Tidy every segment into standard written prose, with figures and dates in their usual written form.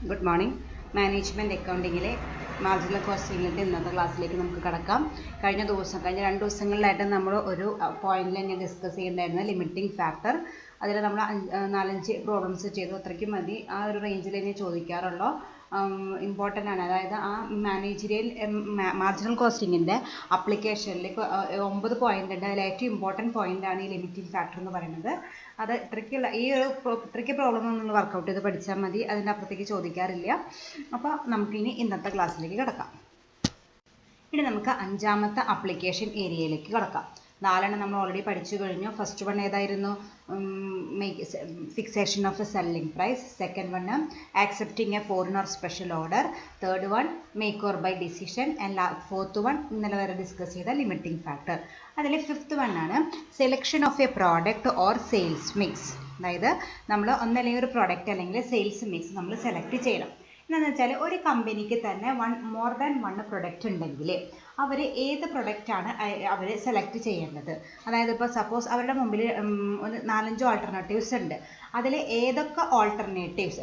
Good morning. Management അക്കൗണ്ടിങ്ങിലെ marginal കോസ്റ്റിങ്ങിൻ്റെ ഇന്നത്തെ ക്ലാസ്സിലേക്ക് നമുക്ക് കടക്കാം. കഴിഞ്ഞ 2 ദിവസങ്ങളിലായിട്ട് നമ്മൾ ഒരു പോയിന്റിൽ തന്നെ ഡിസ്കസ് ചെയ്തിട്ടുണ്ടായിരുന്നു, ലിമിറ്റിംഗ് ഫാക്ടർ. അതിൽ നമ്മൾ 4-5 പ്രോബ്ലംസ് ചെയ്തു. അത്രയ്ക്കും മതി. ആ ഒരു റേഞ്ചിൽ തന്നെ ചോദിക്കാറുള്ളൂ. ഇമ്പോർട്ടൻ്റ് ആണ്. അതായത് ആ മാർജിനൽ കോസ്റ്റിങ്ങിൻ്റെ അപ്ലിക്കേഷനിലേക്ക് 9 പോയിൻ്റ് ഉണ്ട്. അതിൽ ഏറ്റവും ഇമ്പോർട്ടൻറ്റ് പോയിൻ്റാണ് ഈ ലിമിറ്റിംഗ് ഫാക്ടർ എന്ന് പറയുന്നത്. അത് ഇത്രയ്ക്ക് പ്രോബ്ലം നിങ്ങൾ വർക്കൗട്ട് ചെയ്ത് പഠിച്ചാൽ മതി. അതിൻ്റെ അപ്പുറത്തേക്ക് ചോദിക്കാറില്ല. അപ്പോൾ നമുക്കിനി ഇന്നത്തെ ക്ലാസ്സിലേക്ക് കിടക്കാം. ഇനി നമുക്ക് 5ാമത്തെ അപ്ലിക്കേഷൻ ഏരിയയിലേക്ക് കിടക്കാം. 4 നമ്മൾ ഓൾറെഡി പഠിച്ചു കഴിഞ്ഞു. ഫസ്റ്റ് വൺ ഏതായിരുന്നു? Fixation of a selling price. Second one accepting a foreign or special order. Third one make or buy decision. And fourth one ഇന്നലെ വരെ ഡിസ്കസ് ചെയ്ത ലിമിറ്റിംഗ് ഫാക്ടർ. അതിൽ ഫിഫ്ത്ത് വൺ ആണ് selection of a product or sales mix. അതായത് നമ്മൾ ഒന്നല്ലെങ്കിൽ ഒരു product അല്ലെങ്കിൽ സെയിൽസ് മിക്സ് നമ്മൾ സെലക്ട് ചെയ്യണം. എന്താണെന്ന് വെച്ചാൽ ഒരു കമ്പനിക്ക് തന്നെ മോർ ദാൻ 1 പ്രൊഡക്റ്റ് ഉണ്ടെങ്കിൽ അവർ ഏത് പ്രൊഡക്റ്റാണ് അവർ സെലക്ട് ചെയ്യേണ്ടത്. അതായത് ഇപ്പോൾ സപ്പോസ് അവരുടെ മുമ്പിൽ 4-5 ഓൾട്ടർനേറ്റീവ്സ് ഉണ്ട്. അതിൽ ഏതൊക്കെ ഓൾട്ടർനേറ്റീവ്സ്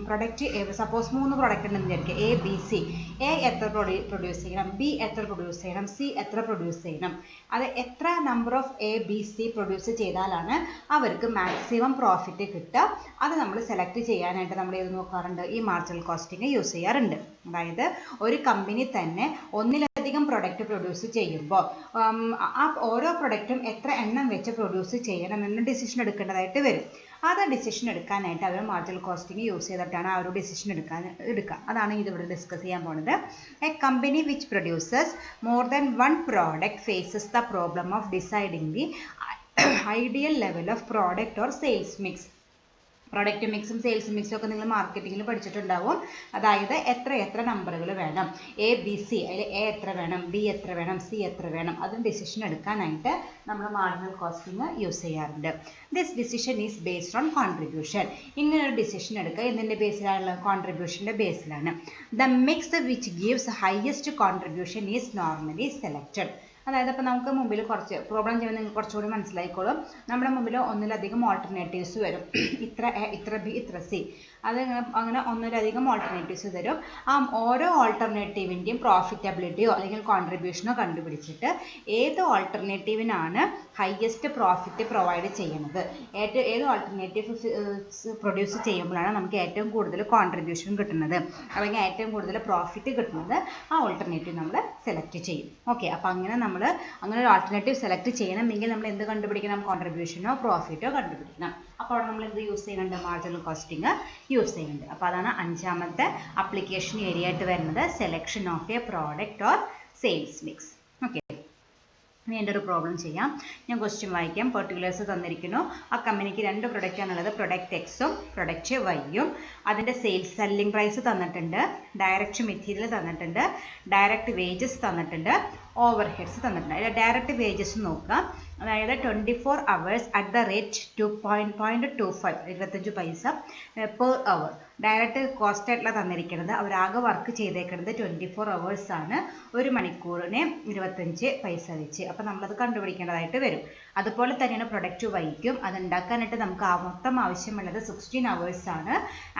പ്രൊഡക്റ്റ്, സപ്പോസ് 3 പ്രൊഡക്റ്റ് ഉണ്ടെന്ന് വിചാരിക്കുക, എ ബി സി. എ എത്ര പ്രൊഡ്യൂസ് ചെയ്യണം, ബി എത്ര പ്രൊഡ്യൂസ് ചെയ്യണം, സി എത്ര പ്രൊഡ്യൂസ് ചെയ്യണം. അത് എത്ര number of A B C produce ചെയ്താലാണ് അവർക്ക് മാക്സിമം പ്രോഫിറ്റ് കിട്ടുക. അത് നമ്മൾ സെലക്ട് ചെയ്യാനായിട്ട് നമ്മൾ ഏത് നോക്കാറുണ്ട്? ഈ മാർജിനൽ കോസ്റ്റിംഗ് യൂസ് ചെയ്യാറുണ്ട്. അതായത് ഒരു കമ്പനി തന്നെ ഒന്നിലധികം പ്രൊഡക്റ്റ് പ്രൊഡ്യൂസ് ചെയ്യുമ്പോൾ ആ ഓരോ പ്രൊഡക്റ്റും എത്ര എണ്ണം വെച്ച് പ്രൊഡ്യൂസ് ചെയ്യണം എന്ന ഡിസിഷൻ എടുക്കേണ്ടതായിട്ട് വരും. അത് ഡിസിഷൻ എടുക്കാനായിട്ട് അവർ മാർജിനൽ കോസ്റ്റിംഗ് യൂസ് ചെയ്തിട്ടാണ് ആ ഒരു ഡിസിഷൻ എടുക്കുക. അതാണ് ഇതിവിടെ ഡിസ്കസ് ചെയ്യാൻ പോകുന്നത്. A company which produces more than 1 product faces the problem of deciding the ideal level of product or sales mix. Product മിക്സും സെയിൽസ് മിക്സും ഒക്കെ നിങ്ങൾ മാർക്കറ്റിങ്ങിൽ പഠിച്ചിട്ടുണ്ടാവും. അതായത് എത്ര നമ്പറുകൾ വേണം, എ ബി സി, അതിൽ എ എത്ര വേണം, ബി എത്ര വേണം, സി എത്ര വേണം, അതും ഡിസിഷൻ എടുക്കാനായിട്ട് നമ്മൾ മാർജിനൽ കോസ്റ്റിംഗ് യൂസ് ചെയ്യാറുണ്ട്. This decision is based on contribution. ഇങ്ങനെ ഒരു ഡിസിഷൻ എടുക്കുക എന്തിൻ്റെ ബേസിലാണ്? കോൺട്രിബ്യൂഷൻ്റെ ബേസിലാണ്. The mix which gives highest contribution is normally selected. അതായത് ഇപ്പോൾ നമുക്ക് മുമ്പിൽ കുറച്ച് പ്രോബ്ലം ചെയ്യുമ്പോൾ നിങ്ങൾക്ക് കുറച്ചുകൂടി മനസ്സിലായിക്കോളും. നമ്മുടെ മുമ്പിൽ ഒന്നിലധികം ഓൾട്ടർനേറ്റീവ്സ് വരും. ഇത്ര എ, ഇത്ര ബി, ഇത്ര സി. അങ്ങനെ ഒന്നിലധികം ഓൾട്ടർനേറ്റീവ്സ് തരും. ആ ഓരോ ഓൾട്ടർനേറ്റീവിൻ്റെയും പ്രോഫിറ്റബിലിറ്റിയോ അല്ലെങ്കിൽ കോൺട്രിബ്യൂഷനോ കണ്ടുപിടിച്ചിട്ട് ഏത് ഓൾട്ടർനേറ്റീവിനാണ് ഹയസ്റ്റ് പ്രോഫിറ്റ് പ്രൊവൈഡ് ചെയ്യുന്നത്, ഏത് ഓൾട്ടർനേറ്റീവ് പ്രൊഡ്യൂസ് ചെയ്യുമ്പോഴാണ് നമുക്ക് ഏറ്റവും കൂടുതൽ കോൺട്രിബ്യൂഷൻ കിട്ടുന്നത് അല്ലെങ്കിൽ ഏറ്റവും കൂടുതൽ പ്രോഫിറ്റ് കിട്ടുന്നത്, ആ ഓൾട്ടർനേറ്റീവ് നമ്മൾ സെലക്ട് ചെയ്യും. ഓക്കെ, അപ്പോൾ അങ്ങനെ ഒരു ആൾട്ടർനേറ്റീവ് സെലക്ട് ചെയ്യണമെങ്കിൽ നമ്മൾ എന്ത് കണ്ടുപിടിക്കണം? കോൺട്രിബ്യൂഷനോ പ്രോഫിറ്റോ കണ്ടുപിടിക്കണം. അപ്പോൾ അവിടെ നമ്മൾ എന്ത് യൂസ് ചെയ്യുന്നുണ്ട്? മാർജിനൽ കോസ്റ്റിംഗ് യൂസ് ചെയ്യുന്നുണ്ട്. അപ്പോൾ അതാണ് 5ാമത്തെ അപ്ലിക്കേഷൻ ഏരിയ ആയിട്ട് വരുന്നത്, selection of a product or sales mix. Okay, ഇനി എൻ്റെ ഒരു പ്രോബ്ലം ചെയ്യാം. ഞാൻ ക്വസ്റ്റ്യൻ വായിക്കാം. പെർട്ടിക്കുലേഴ്സ് തന്നിരിക്കുന്നു. ആ കമ്പനിക്ക് 2 പ്രൊഡക്റ്റാണുള്ളത്, പ്രൊഡക്റ്റ് എക്സും പ്രൊഡക്റ്റ് വൈയും. അതിൻ്റെ സെല്ലിംഗ് പ്രൈസ് തന്നിട്ടുണ്ട്, ഡയറക്റ്റ് മെറ്റീരിയൽ തന്നിട്ടുണ്ട്, ഡയറക്റ്റ് വേജസ് തന്നിട്ടുണ്ട്, ഓവർ ഹെഡ്സ് തന്നിട്ടുണ്ട്. അതിൽ ഡയറക്റ്റ് വേജസ് നോക്കാം. അതായത് 24 hours അറ്റ് ദ റേറ്റ് 2.25 25 പൈസ പെർ അവർ. ഡയറക്റ്റ് കോസ്റ്റ് ആയിട്ടുള്ള തന്നിരിക്കുന്നത് അവരാകെ വർക്ക് ചെയ്തേക്കുന്നത് 24 hours ആണ്. 1 മണിക്കൂറിന് 25 പൈസ വെച്ച്. അപ്പോൾ നമ്മളത് കണ്ടുപിടിക്കേണ്ടതായിട്ട് വരും. അതുപോലെ തന്നെയാണ് പ്രൊഡക്റ്റ് വൈക്കും. അത് ഉണ്ടാക്കാനായിട്ട് നമുക്ക് മൊത്തം ആവശ്യമുള്ളത് 16 hours ആണ്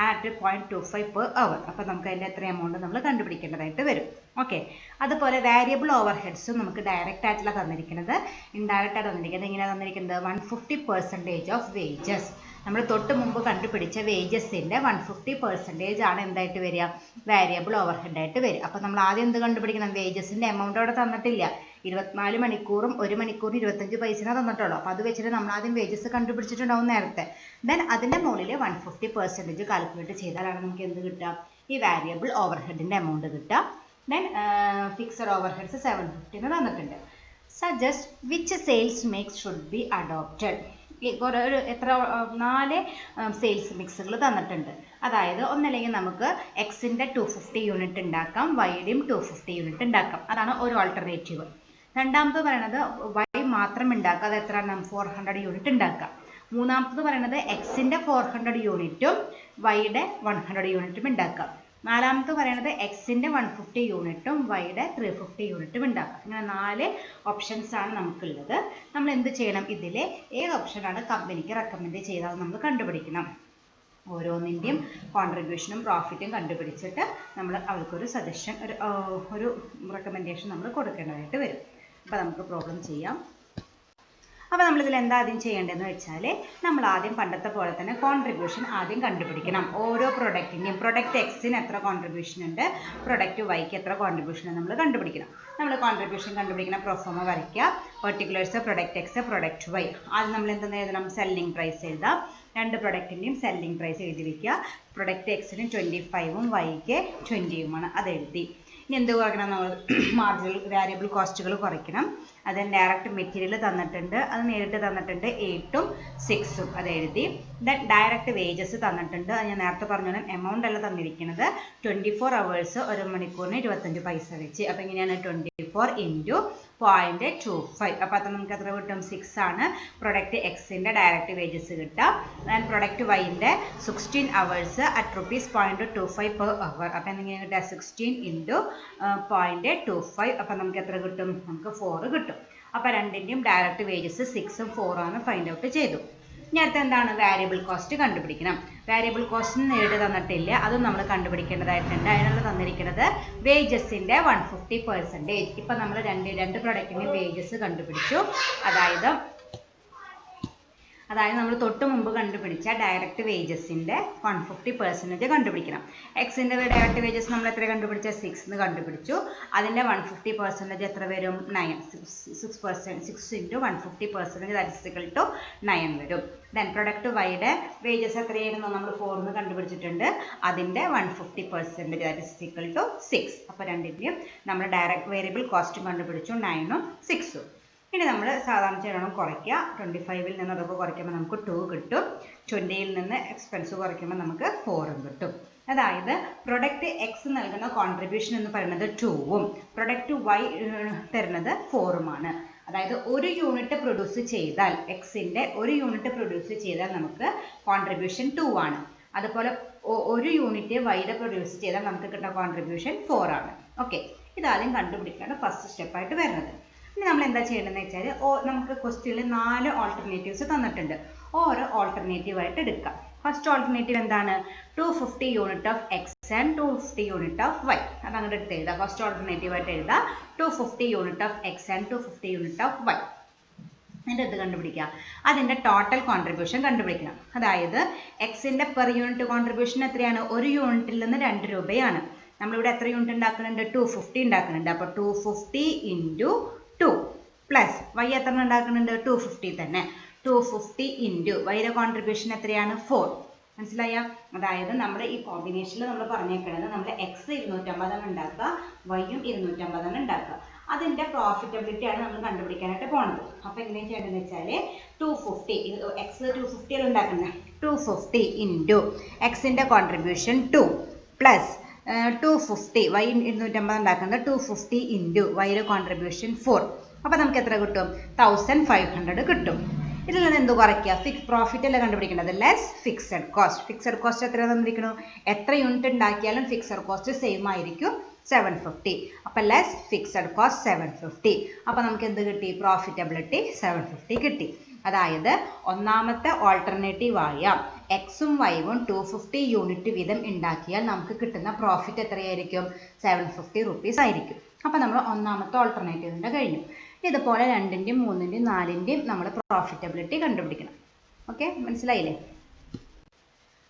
ആറ്റ് 0.25 പെർ അവർ. അപ്പോൾ നമുക്ക് അതിൻ്റെ എത്ര എമൗണ്ട് നമ്മൾ കണ്ടുപിടിക്കേണ്ടതായിട്ട് വരും. ഓക്കെ, അതുപോലെ വാരിയബിൾ ഓവർ ഹെഡ്സും നമുക്ക് ഡയറക്റ്റ് ആയിട്ടുള്ള തന്നിരിക്കുന്നത്, ഇൻഡയറക്റ്റ് ആയിട്ട് തന്നിരിക്കുന്നത് ഇങ്ങനെ തന്നിരിക്കുന്നത് 150% ഓഫ് വേജസ്. നമ്മൾ തൊട്ട് മുമ്പ് കണ്ടുപിടിച്ച വേജസിൻ്റെ 150% ആണ് എന്തായിട്ട് വരിക? വാരിയബിൾ ഓവർ ഹെഡായിട്ട് വരിക. അപ്പോൾ നമ്മൾ ആദ്യം എന്ത് കണ്ടുപിടിക്കണം? വേജസിൻ്റെ എമൗണ്ട് അവിടെ തന്നിട്ടില്ല. 24 മണിക്കൂറും 1 മണിക്കൂറിന് 25 പൈസയാണ് തന്നിട്ടുള്ളൂ. അപ്പോൾ അത് വെച്ചിട്ട് നമ്മൾ ആദ്യം വേജസ് കണ്ടുപിടിച്ചിട്ടുണ്ടാവും നേരത്തെ. ദെൻ അതിൻ്റെ മുകളിൽ 150% കാൽക്കുലേറ്റ് ചെയ്താലാണ് നമുക്ക് എന്ത് കിട്ടുക? ഈ വാരിയബിൾ ഓവർ ഹെഡിൻ്റെ എമൗണ്ട് കിട്ടുക. ദെൻ ഫിക്സഡ് ഓവർ ഹെഡ്സ് 750 തന്നിട്ടുണ്ട്. Suggest which sales mix should be adopted. ഒരു 4 സെയിൽസ് മിക്സുകൾ തന്നിട്ടുണ്ട്. അതായത് ഒന്നല്ലെങ്കിൽ നമുക്ക് എക്സിൻ്റെ 250 യൂണിറ്റ് ഉണ്ടാക്കാം, വൈയുടെയും 250 യൂണിറ്റ് ഉണ്ടാക്കാം. അതാണ് ഒരു ഓൾട്ടർനേറ്റീവ്. രണ്ടാമത് പറയുന്നത് വൈ മാത്രം ഉണ്ടാക്കുക, അത് എത്ര? 400 യൂണിറ്റ് ഉണ്ടാക്കാം. മൂന്നാമത്തത് പറയുന്നത് എക്സിൻ്റെ 400 യൂണിറ്റും വൈയുടെ 100 യൂണിറ്റും ഉണ്ടാക്കാം. നാലാമത്തെ പറയുന്നത് എക്സിൻ്റെ 150 യൂണിറ്റും വൈയുടെ 350 യൂണിറ്റും ഉണ്ടാക്കാം. ഇങ്ങനെ 4 ഓപ്ഷൻസ് ആണ് നമുക്കുള്ളത്. നമ്മൾ എന്ത് ചെയ്യണം? ഇതിൽ ഏത് ഓപ്ഷനാണ് കമ്പനിക്ക് റെക്കമെൻഡ് ചെയ്തത് നമ്മൾ കണ്ടുപിടിക്കണം. ഓരോന്നിൻ്റെയും കോൺട്രിബ്യൂഷനും പ്രോഫിറ്റും കണ്ടുപിടിച്ചിട്ട് നമ്മൾ അവർക്കൊരു സജഷൻ ഒരു റെക്കമെൻഡേഷൻ നമ്മൾ കൊടുക്കേണ്ടതായിട്ട് വരും. അപ്പോൾ നമുക്ക് പ്രോബ്ലം ചെയ്യാം. അപ്പോൾ നമ്മളിതിൽ എന്താ ആദ്യം ചെയ്യേണ്ടതെന്ന് വെച്ചാൽ നമ്മൾ ആദ്യം പണ്ടത്തെ പോലെ തന്നെ കോൺട്രിബ്യൂഷൻ ആദ്യം കണ്ടുപിടിക്കണം. ഓരോ പ്രൊഡക്റ്റിൻ്റെയും പ്രൊഡക്റ്റ് എക്സിന് എത്ര കോൺട്രിബ്യൂഷൻ ഉണ്ട്, പ്രൊഡക്റ്റ് വൈക്ക് എത്ര കോൺട്രിബ്യൂഷൻ നമ്മൾ കണ്ടുപിടിക്കണം. നമ്മൾ കോൺട്രിബ്യൂഷൻ കണ്ടുപിടിക്കുന്ന പ്രൊഫോമ വരയ്ക്കുക. Particulars product X product Y. ആദ്യം നമ്മൾ എന്തെന്ന് എഴുതണം, സെല്ലിംഗ് പ്രൈസ് എഴുതാം. രണ്ട് പ്രൊഡക്റ്റിൻ്റെയും സെല്ലിംഗ് പ്രൈസ് എഴുതി വയ്ക്കുക. പ്രൊഡക്റ്റ് എക്സിന് 25ഉം വൈക്ക് 20ഉമാണ്. അത് എഴുതി. ഇനി എന്ത് കുറയ്ക്കണം, നമ്മൾ മാർജിനൽ വേരിയബിൾ കോസ്റ്റുകൾ കുറയ്ക്കണം. അത് ഡയറക്റ്റ് മെറ്റീരിയൽ തന്നിട്ടുണ്ട്, അത് നേരിട്ട് തന്നിട്ടുണ്ട് 8ഉം 6ഉം, അത് എഴുതി. ദെൻ ഡയറക്റ്റ് വേജസ് തന്നിട്ടുണ്ട്, അത് ഞാൻ നേരത്തെ പറഞ്ഞോളാം. എമൗണ്ട് അല്ല തന്നിരിക്കുന്നത്, 24 hours ഒരു മണിക്കൂറിന് 25 പൈസ വെച്ച്. അപ്പോൾ ഇങ്ങനെയാണ് 24 × 0.25. അപ്പോൾ അത് നമുക്ക് എത്ര കിട്ടും, 6 ആണ് പ്രൊഡക്റ്റ് എക്സിൻ്റെ ഡയറക്റ്റ് വേജസ് കിട്ടുക. ദെൻ പ്രൊഡക്റ്റ് വൈൻ്റെ 16 hours at ₹0.25 per hour. അപ്പോൾ എന്തെങ്കിലും കിട്ടുക 16 × 0.25. അപ്പോൾ നമുക്ക് എത്ര കിട്ടും, നമുക്ക് 4 കിട്ടും. അപ്പോൾ രണ്ടിൻ്റെയും ഡയറക്റ്റ് വേജസ് 6ഉം 4ആണ് ഫൈൻഡ് ഔട്ട് ചെയ്തു. ഇനി അടുത്ത എന്താണ്, വാരിയബിൾ കോസ്റ്റ് കണ്ടുപിടിക്കണം. വാരിയബിൾ കോസ്റ്റ് നേരിട്ട് തന്നിട്ടില്ല, അതും നമ്മൾ കണ്ടുപിടിക്കേണ്ടതായിട്ടുണ്ട്. അതിനുള്ള തന്നിരിക്കുന്നത് വേജസിൻ്റെ 150%. ഇപ്പം നമ്മൾ രണ്ട് പ്രൊഡക്റ്റിൻ്റെ വേജസ് കണ്ടുപിടിച്ചു. അതായത് നമ്മൾ തൊട്ട് മുമ്പ് കണ്ടുപിടിച്ച ഡയറക്റ്റ് വേജസിൻ്റെ 150% കണ്ടുപിടിക്കണം. എക്സിൻ്റെ ഡയറക്റ്റ് വേജസ് നമ്മൾ എത്ര കണ്ടുപിടിച്ച, 6 എന്ന് കണ്ടുപിടിച്ചു. അതിൻ്റെ 150% എത്ര വരും, 9. 6 × 150%, ദാറ്റ് ഈസ് ഈക്വൽ ടു 9 വരും. ദെൻ പ്രൊഡക്റ്റ് വൈയുടെ വേജസ് എത്രയായിരുന്നു, നമ്മൾ 4 എന്ന് കണ്ടുപിടിച്ചിട്ടുണ്ട്. അതിൻ്റെ 150%, ദാറ്റ് ഈസ് ഈക്വൽ ടു 6. അപ്പോൾ രണ്ടിൻ്റെയും നമ്മൾ ഡയറക്റ്റ് വേരിയബിൾ കോസ്റ്റും കണ്ടുപിടിച്ചു, 9ഉം 6ഉം. ഇനി നമ്മൾ സാധാരണ ചെയ്യണം, കുറയ്ക്കുക. 25ൽ നിന്ന് അതൊക്കെ കുറയ്ക്കുമ്പോൾ നമുക്ക് 2 കിട്ടും. 20ൽ നിന്ന് എക്സ്പെൻസ് കുറയ്ക്കുമ്പോൾ നമുക്ക് 4ഉം കിട്ടും. അതായത് പ്രൊഡക്റ്റ് എക്സ് നൽകുന്ന കോൺട്രിബ്യൂഷൻ എന്ന് പറയുന്നത് 2ഉം പ്രൊഡക്റ്റ് വൈ തരുന്നത് 4ഉമാണ്. അതായത് ഒരു യൂണിറ്റ് പ്രൊഡ്യൂസ് ചെയ്താൽ, എക്സിൻ്റെ ഒരു യൂണിറ്റ് പ്രൊഡ്യൂസ് ചെയ്താൽ നമുക്ക് കോൺട്രിബ്യൂഷൻ 2 ആണ്. അതുപോലെ ഒരു യൂണിറ്റ് വൈയുടെ പ്രൊഡ്യൂസ് ചെയ്താൽ നമുക്ക് കിട്ടുന്ന കോൺട്രിബ്യൂഷൻ 4 ആണ്. ഓക്കെ, ഇതാദ്യം കണ്ടുപിടിക്കാണ് ഫസ്റ്റ് സ്റ്റെപ്പായിട്ട് വരുന്നത്. ഇനി നമ്മൾ എന്താ ചെയ്യേണ്ടതെന്ന് വെച്ചാൽ, നമുക്ക് ക്വസ്റ്റ്യനിൽ 4 ഓൾട്ടർനേറ്റീവ്സ് തന്നിട്ടുണ്ട്. ഓരോ ഓൾട്ടർനേറ്റീവായിട്ട് എടുക്കാം. ഫസ്റ്റ് ഓൾട്ടർനേറ്റീവ് എന്താണ്, 250 unit of X and 250 unit of Y. അത് അങ്ങോട്ട് എടുത്ത് എഴുതാം. ഫസ്റ്റ് ഓൾട്ടർനേറ്റീവായിട്ട് എഴുതാം 250 unit of X and 250 unit of Y. അതിൻ്റെ ഇത് കണ്ടുപിടിക്കുക. അതിൻ്റെ ടോട്ടൽ കോൺട്രിബ്യൂഷൻ കണ്ടുപിടിക്കണം. അതായത് എക്സിൻ്റെ പെർ യൂണിറ്റ് കോൺട്രിബ്യൂഷൻ എത്രയാണ്, ഒരു യൂണിറ്റിൽ നിന്ന് 2 രൂപയാണ്. നമ്മളിവിടെ എത്ര യൂണിറ്റ് ഉണ്ടാക്കുന്നുണ്ട്, 250 ഉണ്ടാക്കുന്നുണ്ട്. അപ്പോൾ 250 × 2 പ്ലസ് വൈ എത്ര ഉണ്ടാക്കുന്നുണ്ട്, 250 തന്നെ. 250 × വൈയുടെ കോൺട്രിബ്യൂഷൻ എത്രയാണ്, 4. മനസ്സിലായ? അതായത് നമ്മൾ ഈ കോമ്പിനേഷനിൽ നമ്മൾ പറഞ്ഞേക്കുന്നത്, നമ്മൾ എക്സ് 250 ഉണ്ടാക്കുക, വൈയും 250 ഉണ്ടാക്കുക. അതിൻ്റെ പ്രോഫിറ്റബിലിറ്റി ആണ് നമ്മൾ കണ്ടുപിടിക്കാനായിട്ട് പോകുന്നത്. അപ്പോൾ എങ്ങനെയാണ് ചെയ്യേണ്ടതെന്ന് വെച്ചാൽ, 250 എക്സ് 250 ഉണ്ടാക്കുന്നത്, 250 × എക്സിൻ്റെ കോൺട്രിബ്യൂഷൻ 2 പ്ലസ് 250 വൈ 250 ഉണ്ടാക്കുന്നത്, 250 × വൈയുടെ കോൺട്രിബ്യൂഷൻ 4. അപ്പോൾ നമുക്ക് എത്ര കിട്ടും, 1500 കിട്ടും. ഇതിൽ നിന്ന് എന്ത് കുറയ്ക്കുക, പ്രോഫിറ്റ് അല്ല കണ്ടുപിടിക്കേണ്ടത്, less fixed cost. Fixed cost എത്ര തന്നിരിക്കുന്നു, എത്ര യൂണിറ്റ് ഉണ്ടാക്കിയാലും ഫിക്സഡ് കോസ്റ്റ് സെയിം ആയിരിക്കും, 750. അപ്പോൾ ലെസ് ഫിക്സഡ് കോസ്റ്റ് 750. അപ്പോൾ നമുക്ക് എന്ത് കിട്ടി, പ്രോഫിറ്റബിലിറ്റി 750 കിട്ടി. അതായത് ഒന്നാമത്തെ ഓൾട്ടർനേറ്റീവായ എക്സും വൈവും 250 യൂണിറ്റ് വീതം ഉണ്ടാക്കിയാൽ നമുക്ക് കിട്ടുന്ന പ്രോഫിറ്റ് എത്രയായിരിക്കും, 750 റുപ്പീസ് ആയിരിക്കും. അപ്പോൾ നമ്മൾ ഒന്നാമത്തെ ഓൾട്ടർനേറ്റീവിൻ്റെ കഴിഞ്ഞു. ഇതുപോലെ 2ൻ്റെയും 3ൻ്റെയും 4ൻ്റെയും നമ്മൾ പ്രോഫിറ്റബിലിറ്റി കണ്ടുപിടിക്കണം. ഓക്കെ, മനസ്സിലായില്ലേ?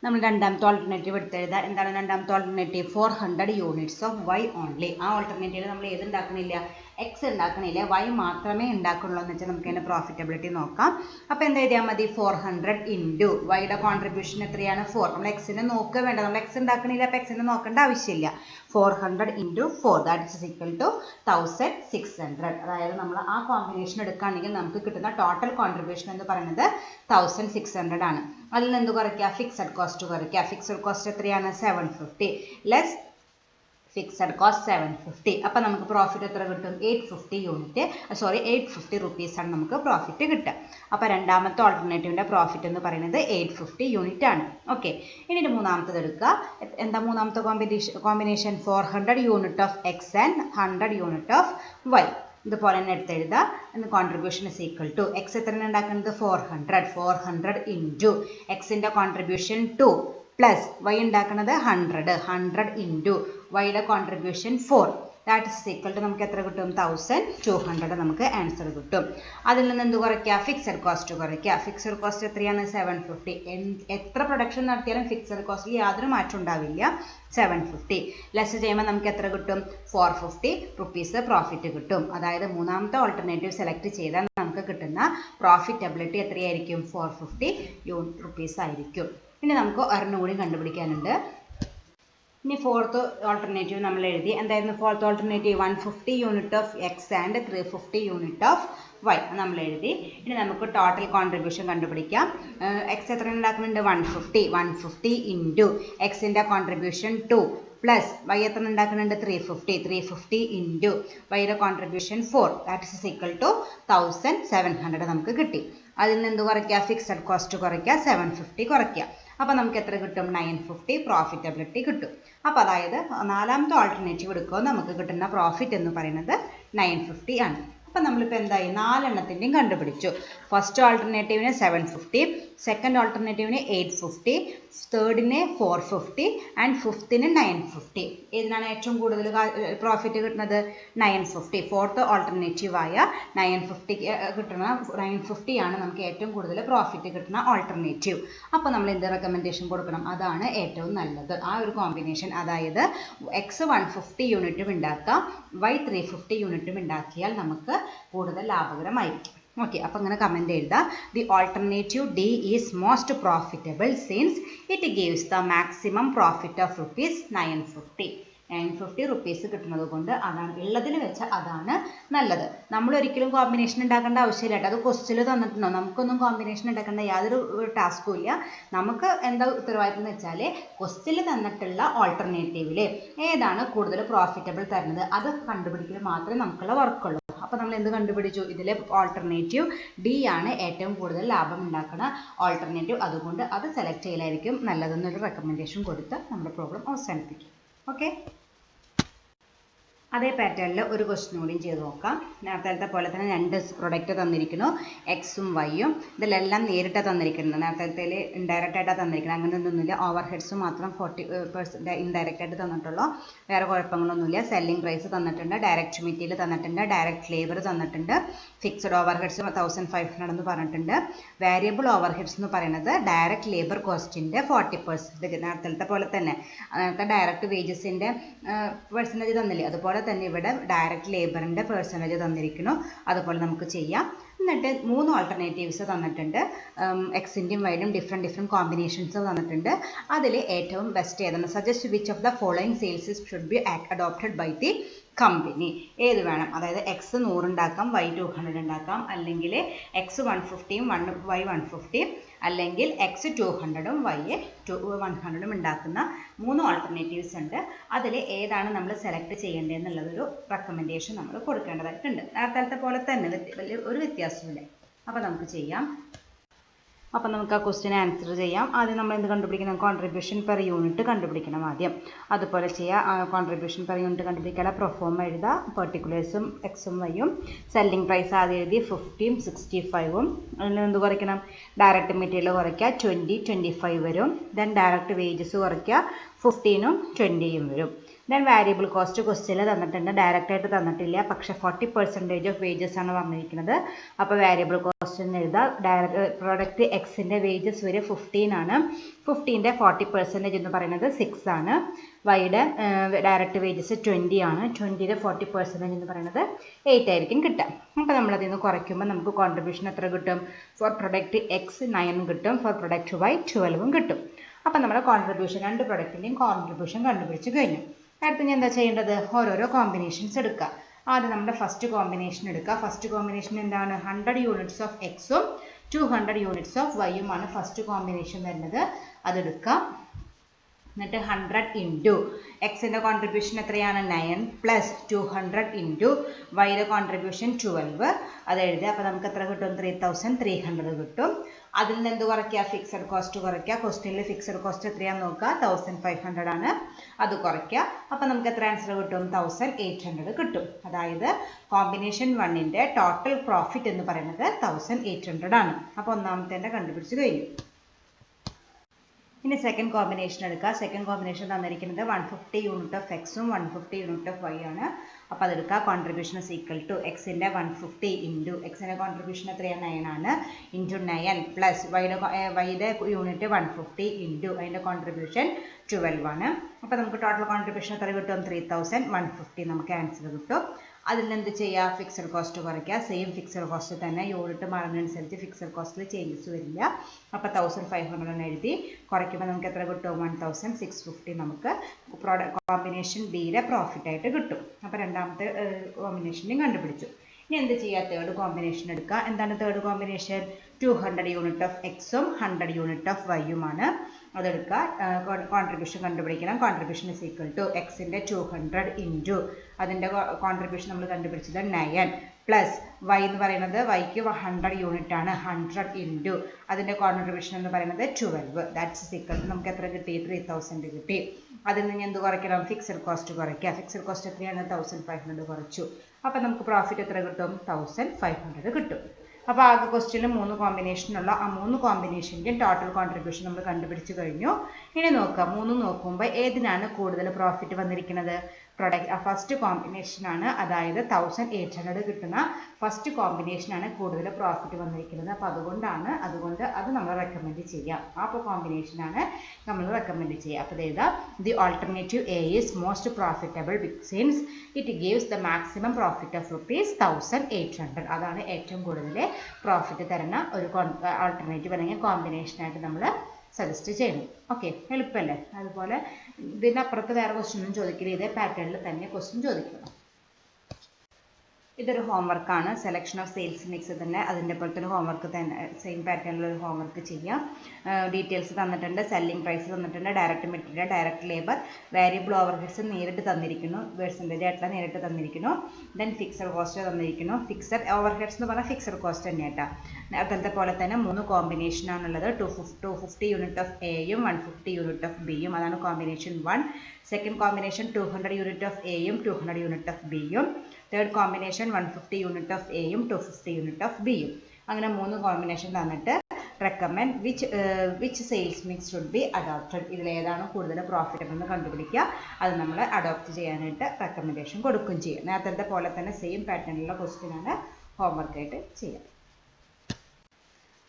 നമ്മൾ രണ്ടാമത്തെ ഓൾട്ടർനേറ്റീവ് എടുത്തെഴുതാം. എന്താണ് രണ്ടാമത്തെ alternative, 400 units of Y only. ആ ഓൾട്ടർനേറ്റീവ് നമ്മൾ ഏത് ഉണ്ടാക്കണില്ല, എക്സ് ഉണ്ടാക്കണില്ല, വൈ മാത്രമേ ഉണ്ടാക്കുള്ളൂ എന്ന് വെച്ചാൽ നമുക്ക് അതിൻ്റെ പ്രോഫിറ്റബിലിറ്റി നോക്കാം. അപ്പോൾ എന്ത് എഴുതിയാൽ മതി, 400 × വൈയുടെ കോൺട്രിബ്യൂഷൻ എത്രയാണ്, 4. നമ്മൾ എക്സിനെ നോക്കുക വേണ്ട, നമ്മൾ എക്സ് ഉണ്ടാക്കണില്ല, അപ്പോൾ എക്സിനെ നോക്കേണ്ട ആവശ്യമില്ല. 400 × 4, ദാറ്റ് ഇസ് ഈക്വൽ ടു 1600. അതായത് നമ്മൾ ആ കോമ്പിനേഷൻ എടുക്കുകയാണെങ്കിൽ നമുക്ക് കിട്ടുന്ന ടോട്ടൽ കോൺട്രിബ്യൂഷൻ എന്ന് പറയുന്നത് 1600 ആണ്. അതിൽ നിന്ന് എന്ത് കുറയ്ക്കുക, ഫിക്സഡ് കോസ്റ്റ് കുറയ്ക്കുക. ഫിക്സഡ് കോസ്റ്റ് എത്രയാണ്, 750 ലെസ് ഫിക്സഡ് കോസ്റ്റ് 750. അപ്പോൾ നമുക്ക് പ്രോഫിറ്റ് എത്ര കിട്ടും, 850 റുപ്പീസാണ് നമുക്ക് പ്രോഫിറ്റ് കിട്ടുക. അപ്പോൾ രണ്ടാമത്തെ ഓൾട്ടർനേറ്റീവിൻ്റെ പ്രോഫിറ്റ് എന്ന് പറയുന്നത് 850 യൂണിറ്റ് ആണ്. ഓക്കെ, ഇനി മൂന്നാമത്തത് എടുക്കുക. എന്താ മൂന്നാമത്തെ combination, 400 unit of X and 100 unit of Y. ഇതുപോലെ തന്നെ എടുത്തെഴുതുക. Contribution is equal to X എത്ര ഉണ്ടാക്കുന്നത്, 400 × എക്സിൻ്റെ കോൺട്രിബ്യൂഷൻ 2 പ്ലസ് വൈ ഉണ്ടാക്കുന്നത് 100 ഇൻറ്റു വൈയുടെ contribution 4 that is equal to നമുക്ക് എത്ര കിട്ടും 1200 നമുക്ക് ആൻസർ കിട്ടും. അതിൽ നിന്ന് എന്ത് കുറയ്ക്കുക ഫിക്സഡ് കോസ്റ്റ് കുറയ്ക്കുക. ഫിക്സഡ് കോസ്റ്റ് എത്രയാണ് 750. എത്ര പ്രൊഡക്ഷൻ നടത്തിയാലും ഫിക്സഡ് കോസ്റ്റിൽ യാതൊരു മാറ്റം ഉണ്ടാവില്ല 750. ലെസ് ചെയ്യുമ്പോൾ നമുക്ക് എത്ര കിട്ടും 450 റുപ്പീസ് പ്രോഫിറ്റ് കിട്ടും. അതായത് മൂന്നാമത്തെ ഓൾട്ടർനേറ്റീവ് സെലക്ട് ചെയ്താൽ നമുക്ക് കിട്ടുന്ന പ്രോഫിറ്റബിലിറ്റി എത്രയായിരിക്കും 450 റുപ്പീസ് ആയിരിക്കും. ഇനി നമുക്ക് ഒരെണ്ണം കൂടി കണ്ടുപിടിക്കാനുണ്ട്. ഇനി ഫോർത്ത് ഓൾട്ടർനേറ്റീവ് നമ്മൾ എഴുതി. എന്തായിരുന്നു fourth alternative 150 unit of X and 350 unit of Y നമ്മൾ എഴുതി. ഇനി നമുക്ക് ടോട്ടൽ കോൺട്രിബ്യൂഷൻ കണ്ടുപിടിക്കാം. എക്സ് എത്ര ഉണ്ടാക്കുന്നുണ്ട് 150 ഇൻറ്റു എക്സിൻ്റെ കോൺട്രിബ്യൂഷൻ 2 പ്ലസ് വൈ എത്ര ഉണ്ടാക്കുന്നുണ്ട് 350 ഇൻറ്റു വൈയുടെ contribution 4 that is equal to 1700 നമുക്ക് കിട്ടി. അതിൽ നിന്ന് എന്ത് കുറയ്ക്കുക ഫിക്സഡ് കോസ്റ്റ് കുറയ്ക്കുക 750 കുറയ്ക്കുക. അപ്പോൾ നമുക്ക് എത്ര കിട്ടും 950 പ്രോഫിറ്റബിലിറ്റി കിട്ടും. അപ്പോൾ അതായത് നാലാമത്തെ ഓൾട്ടർനേറ്റീവ് എടുക്കുമ്പോൾ നമുക്ക് കിട്ടുന്ന പ്രോഫിറ്റ് എന്ന് പറയുന്നത് 950 ആണ്. അപ്പം നമ്മളിപ്പോൾ എന്തായി 4 എണ്ണത്തിൻ്റെയും കണ്ടുപിടിച്ചു. ഫസ്റ്റ് ഓൾട്ടർനേറ്റീവിന് 750, സെക്കൻഡ് ഓൾട്ടർനേറ്റീവിന് 850, തേർഡിന് 450 ആൻഡ് ഫിഫ്ത്തിന് 950. ഇതിനാണ് ഏറ്റവും കൂടുതൽ പ്രോഫിറ്റ് കിട്ടുന്നത് 950. ഫോർത്ത് ഓൾട്ടർനേറ്റീവായ 950 ആണ് നമുക്ക് ഏറ്റവും കൂടുതൽ പ്രോഫിറ്റ് കിട്ടുന്ന ഓൾട്ടർനേറ്റീവ്. അപ്പോൾ നമ്മൾ എന്ത് റെക്കമെൻഡേഷൻ കൊടുക്കണം, അതാണ് ഏറ്റവും നല്ലത് ആ ഒരു കോമ്പിനേഷൻ. അതായത് എക്സ് 150 യൂണിറ്റും ഉണ്ടാക്കാം, വൈ 350 യൂണിറ്റും ഉണ്ടാക്കിയാൽ നമുക്ക് കൂടുതൽ ലാഭകരമായിരിക്കും. ഓക്കെ, അപ്പോൾ അങ്ങനെ കമൻറ്റ് എഴുതാം. The alternative D is most profitable since it gives the maximum profit of ₹950 rupees കിട്ടുന്നത് കൊണ്ട് അതാണ് ഉള്ളതിൽ വെച്ച് അതാണ് നല്ലത്. നമ്മൾ ഒരിക്കലും കോമ്പിനേഷൻ ഉണ്ടാക്കേണ്ട ആവശ്യമില്ല കേട്ടോ. അത് ക്വസ്റ്റ്യനിൽ തന്നിട്ടുണ്ടോ, നമുക്കൊന്നും കോമ്പിനേഷൻ ഉണ്ടാക്കേണ്ട യാതൊരു ടാസ്കും ഇല്ല. നമുക്ക് എന്താ ഉത്തരവാദിത്തം എന്ന് വെച്ചാൽ ക്വസ്റ്റ്യനിൽ തന്നിട്ടുള്ള ഓൾട്ടർനേറ്റീവിൽ ഏതാണ് കൂടുതൽ പ്രോഫിറ്റബിൾ തരുന്നത് അത് കണ്ടുപിടിക്കൽ മാത്രമേ നമുക്കുള്ള വർക്കുള്ളൂ. അപ്പോൾ നമ്മൾ എന്ത് കണ്ടുപിടിച്ചു, ഇതിലെ ഓൾട്ടർനേറ്റീവ് ഡി ആണ് ഏറ്റവും കൂടുതൽ ലാഭം ഉണ്ടാക്കുന്ന ഓൾട്ടർനേറ്റീവ്, അതുകൊണ്ട് അത് സെലക്ട് ചെയ്യലായിരിക്കും നല്ലതെന്നൊരു റെക്കമെൻഡേഷൻ കൊടുത്ത് നമ്മുടെ പ്രോബ്ലം അവസാനിപ്പിക്കും. ഓക്കെ, അതേ പാറ്റേണിൽ ഒരു ക്വസ്റ്റ്യൻ കൂടിയും ചെയ്ത് നോക്കാം. നേരത്തെ പോലെ തന്നെ 2 പ്രൊഡക്റ്റ് തന്നിരിക്കുന്നു, എക്സും വൈയും. ഇതിലെല്ലാം നേരിട്ട് തന്നിരിക്കുന്നത്, നേരത്തെ ഇൻഡയറക്റ്റ് ആയിട്ടാണ് തന്നിരിക്കുന്നത്. അങ്ങനെ ഒന്നുമില്ല, ഓവർ ഹെഡ്സ് മാത്രം 40% ഇൻഡയറക്റ്റ് ആയിട്ട് തന്നിട്ടുള്ളൂ, വേറെ കുഴപ്പങ്ങളൊന്നുമില്ല. സെല്ലിംഗ് പ്രൈസ് തന്നിട്ടുണ്ട്, ഡയറക്റ്റ് മെറ്റീരിയൽ തന്നിട്ടുണ്ട്, ഡയറക്റ്റ് ലേബർ തന്നിട്ടുണ്ട്, ഫിക്സഡ് ഓവർ ഹെഡ്സ് 1500 എന്ന് പറഞ്ഞിട്ടുണ്ട്. വേരിയബിൾ ഓവർ ഹെഡ്സ് എന്ന് പറയുന്നത് ഡയറക്റ്റ് ലേബർ കോസ്റ്റിൻ്റെ 40%. നേരത്തെ പോലെ തന്നെ നേരത്തെ ഡയറക്റ്റ് വേജസിൻ്റെ പെർസെൻറ്റേജ് തന്നില്ലേ, അതുപോലെ തന്നെ ഇവിടെ ഡയറക്റ്റ് ലേബറിൻ്റെ പെർസെൻറ്റേജ് തന്നിരിക്കുന്നു. അതുപോലെ നമുക്ക് ചെയ്യാം. എന്നിട്ട് 3 ഓൾട്ടർനേറ്റീവ്സ് തന്നിട്ടുണ്ട്, എക്സിൻ്റെയും വൈയുടെയും ഡിഫറെൻറ്റ് കോമ്പിനേഷൻസ് തന്നിട്ടുണ്ട്. അതിൽ ഏറ്റവും ബെസ്റ്റ് ഏതാണ്, suggest which of the following sales should be adopted by the company. ഏത് വേണം, അതായത് എക്സ് 100 ഉണ്ടാക്കാം, വൈ 200 ഉണ്ടാക്കാം, അല്ലെങ്കിൽ എക്സ് 150യും വൈ 150, അല്ലെങ്കിൽ എക്സ് 200ഉം വൈ 100ഉം ഉണ്ടാക്കുന്ന 3 ഓൾട്ടർനേറ്റീവ്സ് ഉണ്ട്. അതിൽ ഏതാണ് നമ്മൾ സെലക്ട് ചെയ്യേണ്ടതെന്നുള്ളതൊരു റെക്കമെൻഡേഷൻ നമ്മൾ കൊടുക്കേണ്ടതായിട്ടുണ്ട്. നേരത്തെ പോലെ തന്നെ വലിയ ഒരു വ്യത്യാസമില്ല. അപ്പോൾ നമുക്ക് ചെയ്യാം. അപ്പോൾ നമുക്ക് ആ ക്വസ്റ്റ്യൻ ആൻസർ ചെയ്യാം. ആദ്യം നമ്മൾ എന്ത് കണ്ടുപിടിക്കണം, കോൺട്രിബ്യൂഷൻ പെർ യൂണിറ്റ് കണ്ടുപിടിക്കണം ആദ്യം. അതുപോലെ ചെയ്യാം. കോൺട്രിബ്യൂഷൻ പെർ യൂണിറ്റ് കണ്ടുപിടിക്കാനുള്ള പ്രൊഫോം എഴുതുക, പെർട്ടിക്കുലേഴ്സും എക്സും വൈയും. സെല്ലിംഗ് പ്രൈസ് ആദ്യം എഴുതി 50ഉം 65ഉം. അതിൽ എന്ത് കുറയ്ക്കണം, ഡയറക്റ്റ് മെറ്റീരിയൽ കുറയ്ക്കുക 20-25 വരും. ദെൻ ഡയറക്റ്റ് വേജസ് കുറയ്ക്കുക 15ഉം 20ഉം വരും. ദെൻ വാരിയബിൾ കോസ്റ്റ് ക്വസ്റ്റ്യനിൽ തന്നിട്ടുണ്ട്, ഡയറക്റ്റായിട്ട് തന്നിട്ടില്ല, പക്ഷേ 40% ഓഫ് വേജസ് ആണ് പറഞ്ഞിരിക്കുന്നത്. അപ്പോൾ വാരിയബിൾ കോസ്റ്റ് എഴുതുക. പ്രോഡക്റ്റ് എക്സിൻ്റെ വേജസ് വരെ 15 ആണ്. 15ൻ്റെ 40% എന്ന് പറയുന്നത് 6 ആണ്. വൈയുടെ ഡയറക്റ്റ് വേജസ് 20 ആണ്. 20ൻ്റെ 40% എന്ന് പറയുന്നത് 8 ആയിരിക്കും കിട്ടുക. അപ്പോൾ നമ്മളതിൽ നിന്ന് കുറയ്ക്കുമ്പോൾ നമുക്ക് കോൺട്രിബ്യൂഷൻ എത്ര കിട്ടും, ഫോർ പ്രൊഡക്റ്റ് എക്സ് 9 കിട്ടും, ഫോർ പ്രൊഡക്റ്റ് വൈ 12 കിട്ടും. അപ്പോൾ നമ്മുടെ കോൺട്രിബ്യൂഷൻ 2 പ്രൊഡക്റ്റിൻ്റെയും കോൺട്രിബ്യൂഷൻ കണ്ടുപിടിച്ച് കഴിഞ്ഞു. അടുത്ത് ഞാൻ എന്താ ചെയ്യേണ്ടത്, ഓരോരോ കോമ്പിനേഷൻസ് എടുക്കുക. ആദ്യം നമ്മുടെ ഫസ്റ്റ് കോമ്പിനേഷൻ എടുക്കുക. ഫസ്റ്റ് കോമ്പിനേഷൻ എന്താണ്, 100 യൂണിറ്റ്സ് ഓഫ് എക്സും 200 യൂണിറ്റ്സ് ഓഫ് വൈയുമാണ് ഫസ്റ്റ് കോമ്പിനേഷൻ വരുന്നത്. അതെടുക്കാം. എന്നിട്ട് 100 ഇൻറ്റു എക്സിൻ്റെ കോൺട്രിബ്യൂഷൻ എത്രയാണ് 9 പ്ലസ് 200 ഇൻറ്റു വൈയുടെ കോൺട്രിബ്യൂഷൻ 12 അത് എഴുതുക. അപ്പോൾ നമുക്ക് എത്ര കിട്ടും, 3300 കിട്ടും. അതിൽ നിന്ന് എന്ത് കുറയ്ക്കുക, ഫിക്സഡ് കോസ്റ്റ് കുറയ്ക്കുക. ക്വസ്റ്റ്യനിൽ ഫിക്സഡ് കോസ്റ്റ് എത്രയാണെന്ന് നോക്കുക, 1500 ആണ്, അത് കുറയ്ക്കുക. അപ്പോൾ നമുക്ക് എത്ര ആൻസർ കിട്ടും, 1800 കിട്ടും. അതായത് കോമ്പിനേഷൻ 1ൻ്റെ ടോട്ടൽ പ്രോഫിറ്റ് എന്ന് പറയുന്നത് 1800 ആണ്. അപ്പോൾ ഒന്നാമത്തെ കണ്ടുപിടിച്ച് കഴിഞ്ഞു. ഇനി സെക്കൻഡ് കോമ്പിനേഷൻ എടുക്കുക. സെക്കൻഡ് കോമ്പിനേഷൻ തന്നിരിക്കുന്നത് 150 യൂണിറ്റ് ഓഫ് എക്സും 150 യൂണിറ്റ് ഓഫ് വൈ ആണ്. അപ്പോൾ അതെടുക്കുക. കോൺട്രിബ്യൂഷൻ ഇസ് ഈക്വൽ ടു എക്സിൻ്റെ 150 ഇൻറ്റു എക്സിൻ്റെ കോൺട്രിബ്യൂഷൻ എത്രയാണ് 9 ആണ് ഇൻറ്റു 9 പ്ലസ് വൈയുടെ യൂണിറ്റ് 150 ഇൻറ്റു അതിൻ്റെ കോൺട്രിബ്യൂഷൻ 12 ആണ്. അപ്പോൾ നമുക്ക് ടോട്ടൽ കോൺട്രിബ്യൂഷൻ എത്ര കിട്ടും 3150 നമുക്ക് ആൻസർ കിട്ടും. അതിൽ നിന്ന് എന്ത് ചെയ്യുക, ഫിക്സഡ് കോസ്റ്റ് കുറയ്ക്കുക. സെയിം ഫിക്സഡ് കോസ്റ്റ് തന്നെ, യൂണിറ്റ് മാറുന്നതനുസരിച്ച് ഫിക്സഡ് കോസ്റ്റിൽ ചേഞ്ചസ് വരില്ല. അപ്പോൾ 1500 എഴുതി കുറയ്ക്കുമ്പോൾ നമുക്ക് എത്ര കിട്ടും 1650 നമുക്ക് കോമ്പിനേഷൻ ബിയുടെ പ്രോഫിറ്റ് ആയിട്ട് കിട്ടും. അപ്പോൾ രണ്ടാമത്തെ കോമ്പിനേഷനും കണ്ടുപിടിച്ചു. ഇനി എന്ത് ചെയ്യുക, തേർഡ് കോമ്പിനേഷൻ എടുക്കുക. എന്താണ് തേർഡ് കോമ്പിനേഷൻ? 200 യൂണിറ്റ് ഓഫ് എക്സും 100 യൂണിറ്റ് ഓഫ് വൈയുമാണ്. അതെടുക്കുക. കോൺട്രിബ്യൂഷൻ കണ്ടുപിടിക്കണം. കോൺട്രിബ്യൂഷൻ ഇസ് ഈക്വൽ ടു എക്സിൻ്റെ 200 ഇൻറ്റു അതിൻ്റെ കോൺട്രിബ്യൂഷൻ നമ്മൾ കണ്ടുപിടിച്ചത് 9 പ്ലസ് വൈ എന്ന് പറയുന്നത് വൈക്ക് 100 യൂണിറ്റ് ആണ് 100 ഇൻറ്റു അതിൻ്റെ കോൺട്രിബ്യൂഷൻ എന്ന് പറയുന്നത് 12. ദാറ്റ്സ് ഈക്വൽ ടു നമുക്ക് എത്ര കിട്ടി 3000 കിട്ടി. അതിൽ നിന്ന് എന്ത് കുറയ്ക്കണം, ഫിക്സഡ് കോസ്റ്റ് കുറയ്ക്കുക. ഫിക്സഡ് കോസ്റ്റ് എത്രയാണ് 1500 കുറച്ചു. അപ്പോൾ നമുക്ക് പ്രോഫിറ്റ് എത്ര കിട്ടും 1500 കിട്ടും. അപ്പോൾ ആകെ ക്വസ്റ്റ്യനിൽ 3 കോമ്പിനേഷനുള്ള ആ 3 കോമ്പിനേഷൻ്റെയും ടോട്ടൽ കോൺട്രിബ്യൂഷൻ നമ്മൾ കണ്ടുപിടിച്ച് കഴിഞ്ഞു. ഇനി നോക്കാം, 3 നോക്കുമ്പോൾ ഏതിനാണ് കൂടുതൽ പ്രോഫിറ്റ് വന്നിരിക്കുന്നത്? ഫസ്റ്റ് കോമ്പിനേഷനാണ്, അതായത് 1800 കിട്ടുന്ന ഫസ്റ്റ് കോമ്പിനേഷനാണ് കൂടുതൽ പ്രോഫിറ്റ് വന്നിരിക്കുന്നത്. അപ്പോൾ അതുകൊണ്ട് അത് നമ്മൾ റെക്കമെൻഡ് ചെയ്യാം. അപ്പോൾ കോമ്പിനേഷനാണ് നമ്മൾ റെക്കമെൻഡ് ചെയ്യുക. അപ്പോൾ ഇതാ the alternative A is most profitable since it gives the maximum profit of ₹1800. അതാണ് ഏറ്റവും കൂടുതൽ പ്രോഫിറ്റ് തരുന്ന ഒരു ആൾട്ടർനേറ്റീവ് അല്ലെങ്കിൽ കോമ്പിനേഷനായിട്ട് നമ്മൾ സജസ്റ്റ് ചെയ്യണം. ഓക്കെ, എളുപ്പമല്ലേ? അതുപോലെ ഇതിനപ്പുറത്ത് വേറെ ക്വസ്റ്റ്യൻ ഒന്നും ചോദിക്കില്ല, ഇതേ പാറ്റേണിൽ തന്നെ ക്വസ്റ്റ്യൻ ചോദിക്കണം. ഇതൊരു ഹോംവർക്കാണ്. സെലക്ഷൻ ഓഫ് സെയിൽസ് മിക്സ് തന്നെ അതിൻ്റെ പോലെ തന്നെ ഹോംവർക്ക് തന്നെ സെയിം പാറ്റേണിലൊരു ഹോംവർക്ക് ചെയ്യാം. ഡീറ്റെയിൽസ് തന്നിട്ടുണ്ട്, സെല്ലിംഗ് പ്രൈസ് തന്നിട്ടുണ്ട്, direct material, direct labour, variable overheads നേരിട്ട് തന്നിരിക്കുന്നു, പെർസെൻറ്റേജ് ആയിട്ടുള്ള നേരിട്ട് തന്നിരിക്കുന്നു. ദെൻ ഫിക്സഡ് കോസ്റ്റ് തന്നിരിക്കുന്നു. ഫിക്സഡ് ഓവർഹെഡ്സ് എന്ന് പറഞ്ഞാൽ ഫിക്സഡ് കോസ്റ്റ് തന്നെയാട്ടോ. അതേ പോലെ തന്നെ 3 കോമ്പിനേഷനാണുള്ളത്. 250 യൂണിറ്റ് ഓഫ് എയും 150 യൂണിറ്റ് ഓഫ് ബിയും. അതാണ് combination 1. Second combination 200 unit of എയും 200 യൂണിറ്റ് ഓഫ് ബിയും. തേർഡ് കോമ്പിനേഷൻ 150 യൂണിറ്റ് ഓഫ് എയും 250 യൂണിറ്റ് ഓഫ് ബിയും. അങ്ങനെ 3 കോമ്പിനേഷൻ തന്നിട്ട് recommend which sales mix should be adopted. ഇതിലേതാണ് കൂടുതൽ പ്രോഫിറ്റബിൾ എന്ന് കണ്ടുപിടിക്കുക. അത് നമ്മൾ അഡോപ്റ്റ് ചെയ്യാനായിട്ട് റെക്കമെൻഡേഷൻ കൊടുക്കുകയും ചെയ്യും. നേരത്തെ പോലെ തന്നെ സെയിം പാറ്റേണിലുള്ള ക്വസ്റ്റ്യനാണ് ഹോംവർക്കായിട്ട് ചെയ്യാം.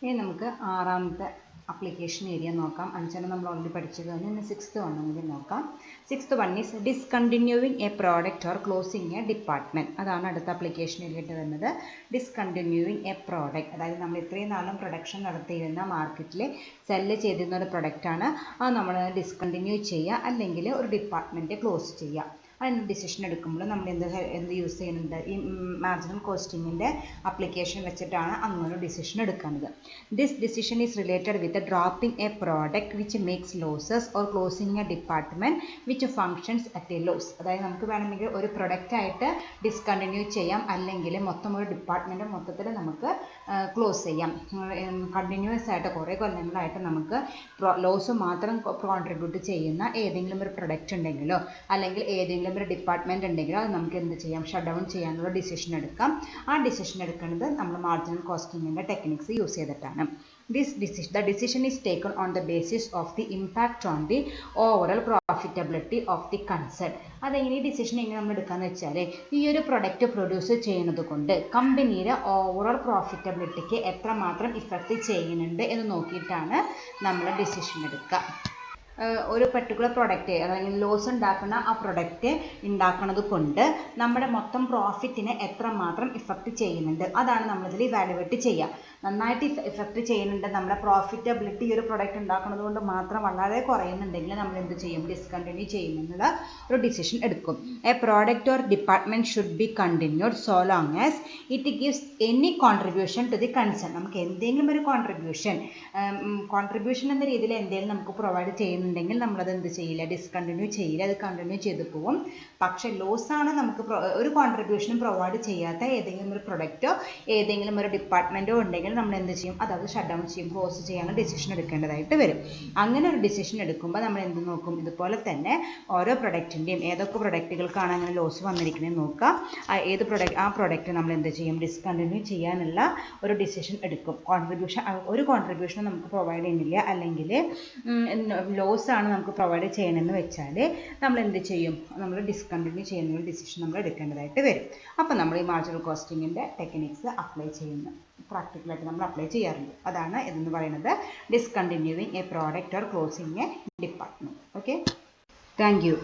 ഇനി നമുക്ക് 6ാമത്തെ അപ്ലിക്കേഷൻ ഏരിയ നോക്കാം. 5 നമ്മൾ ഓൾറെഡി പഠിച്ചത് തന്നെ. ഇന്ന് 6th കൂടി നോക്കാം. 6th one is discontinuing a product or closing a department. അതാണ് അടുത്ത അപ്ലിക്കേഷൻ ഏരിയയിട്ട് വരുന്നത്. ഡിസ്കണ്ടിന്യൂവിങ് എ പ്രോഡക്റ്റ്, അതായത് നമ്മൾ ഇത്രയും നാളും പ്രൊഡക്ഷൻ നടത്തിയിരുന്ന മാർക്കറ്റിൽ സെല്ല് ചെയ്തിരുന്ന ഒരു പ്രൊഡക്റ്റാണ്. അത് നമ്മൾ ഡിസ്കണ്ടിന്യൂ ചെയ്യുക അല്ലെങ്കിൽ ഒരു ഡിപ്പാർട്ട്മെൻറ്റ് ക്ലോസ് ചെയ്യുക. അതിന് ഡിസിഷൻ എടുക്കുമ്പോൾ നമ്മൾ എന്ത് യൂസ് ചെയ്യുന്നുണ്ട്, ഈ മാർജിനൽ കോസ്റ്റിങ്ങിൻ്റെ അപ്ലിക്കേഷൻ വെച്ചിട്ടാണ് അങ്ങനെ ഡിസിഷൻ എടുക്കുന്നത്. This decision is related with dropping a product which makes losses or closing a department which functions at a loss. അതായത് നമുക്ക് വേണമെങ്കിൽ ഒരു പ്രൊഡക്റ്റായിട്ട് ഡിസ്കണ്ടിന്യൂ ചെയ്യാം, അല്ലെങ്കിൽ ഒരു ഡിപ്പാർട്ട്മെൻറ്റ് മൊത്തത്തിൽ നമുക്ക് ക്ലോസ് ചെയ്യാം. കണ്ടിന്യൂസ് ആയിട്ട് കുറേ കൊല്ലങ്ങളായിട്ട് നമുക്ക് ലോസ് മാത്രം കോൺട്രിബ്യൂട്ട് ചെയ്യുന്ന ഏതെങ്കിലും ഒരു പ്രൊഡക്റ്റ് ഉണ്ടെങ്കിലോ അല്ലെങ്കിൽ ഏതെങ്കിലും ഒരു ഡിപ്പാർട്ട്മെൻറ്റ് ഉണ്ടെങ്കിലോ അത് നമുക്ക് എന്ത് ചെയ്യാം, ഷട്ട് ഡൗൺ ചെയ്യാനുള്ള ഡിസിഷൻ എടുക്കാം. ആ ഡിസിഷൻ എടുക്കുന്നത് നമ്മൾ മാർജിനൽ കോസ്റ്റിങ്ങിൻ്റെ ടെക്നിക്സ് യൂസ് ചെയ്തിട്ടാണ്. The decision is taken on the basis of the impact on the overall profitability of the concern. അതെങ്ങനെ ഈ ഡിസിഷൻ എങ്ങനെ നമ്മൾ എടുക്കാമെന്ന് വെച്ചാൽ, ഈ ഒരു പ്രൊഡക്റ്റ് പ്രൊഡ്യൂസ് ചെയ്യുന്നത് കൊണ്ട് കമ്പനിയുടെ ഓവറോൾ പ്രോഫിറ്റബിലിറ്റിക്ക് എത്രമാത്രം ഇഫക്റ്റ് ചെയ്യുന്നുണ്ട് എന്ന് നോക്കിയിട്ടാണ് നമ്മൾ ഡിസിഷൻ എടുക്കുക. ഒരു പെർട്ടിക്കുലർ പ്രൊഡക്റ്റ് അല്ലെങ്കിൽ ലോസ് ഉണ്ടാക്കുന്ന ആ പ്രൊഡക്റ്റ് ഉണ്ടാക്കുന്നത് കൊണ്ട് നമ്മുടെ മൊത്തം പ്രോഫിറ്റിനെ എത്രമാത്രം ഇഫക്റ്റ് ചെയ്യുന്നുണ്ട് അതാണ് നമ്മളിതിൽ ഇവാലുവേറ്റ് ചെയ്യുക. നന്നായിട്ട് ഇഫക്റ്റ് ചെയ്യുന്നുണ്ട്, നമ്മുടെ പ്രോഫിറ്റബിലിറ്റി ഒരു പ്രൊഡക്റ്റ് ഉണ്ടാക്കുന്നത് കൊണ്ട് മാത്രം വളരെ കുറയുന്നുണ്ടെങ്കിൽ നമ്മൾ എന്ത് ചെയ്യും, ഡിസ്കണ്ടിന്യൂ ചെയ്യുമെന്നുള്ള ഒരു ഡിസിഷൻ എടുക്കും. A product or department should be continued so long as it gives any contribution to the concern. നമുക്ക് എന്തെങ്കിലും ഒരു കോൺട്രിബ്യൂഷൻ എന്ന രീതിയിൽ എന്തെങ്കിലും നമുക്ക് പ്രൊവൈഡ് ചെയ്യുന്നുണ്ടെങ്കിൽ ചെയ്യുന്നുണ്ടെങ്കിൽ നമ്മളത് എന്ത് ചെയ്യില്ല, ഡിസ്കണ്ടിന്യൂ ചെയ്യില്ല, അത് കണ്ടിന്യൂ ചെയ്ത് പോകും. പക്ഷേ ലോസാണ് നമുക്ക് ഒരു കോൺട്രിബ്യൂഷനും പ്രൊവൈഡ് ചെയ്യാത്ത ഏതെങ്കിലും ഒരു പ്രൊഡക്റ്റോ ഏതെങ്കിലും ഒരു ഡിപ്പാർട്ട്മെൻറ്റോ ഉണ്ടെങ്കിൽ നമ്മൾ എന്ത് ചെയ്യും, അതത് ഷട്ട് ഡൗൺ ചെയ്യും, ക്ലോസ് ചെയ്യാനുള്ള ഡിസിഷൻ എടുക്കേണ്ടതായിട്ട് വരും. അങ്ങനെ ഒരു ഡിസിഷൻ എടുക്കുമ്പോൾ നമ്മൾ എന്ത് നോക്കും, ഇതുപോലെ തന്നെ ഓരോ പ്രൊഡക്റ്റിൻ്റെയും ഏതൊക്കെ പ്രൊഡക്റ്റുകൾക്കാണ് അങ്ങനെ ലോസ് വന്നിരിക്കുന്നത് നോക്കുക. ആ പ്രൊഡക്റ്റ് നമ്മൾ എന്ത് ചെയ്യും, ഡിസ്കണ്ടിന്യൂ ചെയ്യാനുള്ള ഒരു ഡിസിഷൻ എടുക്കും. ഒരു കോൺട്രിബ്യൂഷനും നമുക്ക് പ്രൊവൈഡ് ചെയ്യുന്നില്ല, അല്ലെങ്കിൽ ലോസാണ് നമുക്ക് പ്രൊവൈഡ് ചെയ്യണമെന്ന് വെച്ചാൽ നമ്മൾ എന്ത് ചെയ്യും, നമ്മൾ ഡിസ്കണ്ടിന്യൂ ചെയ്യുന്ന ഒരു ഡിസിഷൻ നമ്മൾ എടുക്കേണ്ടതായിട്ട് വരും. അപ്പോൾ നമ്മൾ ഈ മാർജിനൽ കോസ്റ്റിങ്ങിൻ്റെ ടെക്നിക്സ് അപ്ലൈ ചെയ്യുന്നു, പ്രാക്ടിക്കലായിട്ട് നമ്മൾ അപ്ലൈ ചെയ്യാറുണ്ട്. അതാണ് ഇതെന്ന് പറയുന്നത് discontinuing A product or closing a department. Okay, thank you.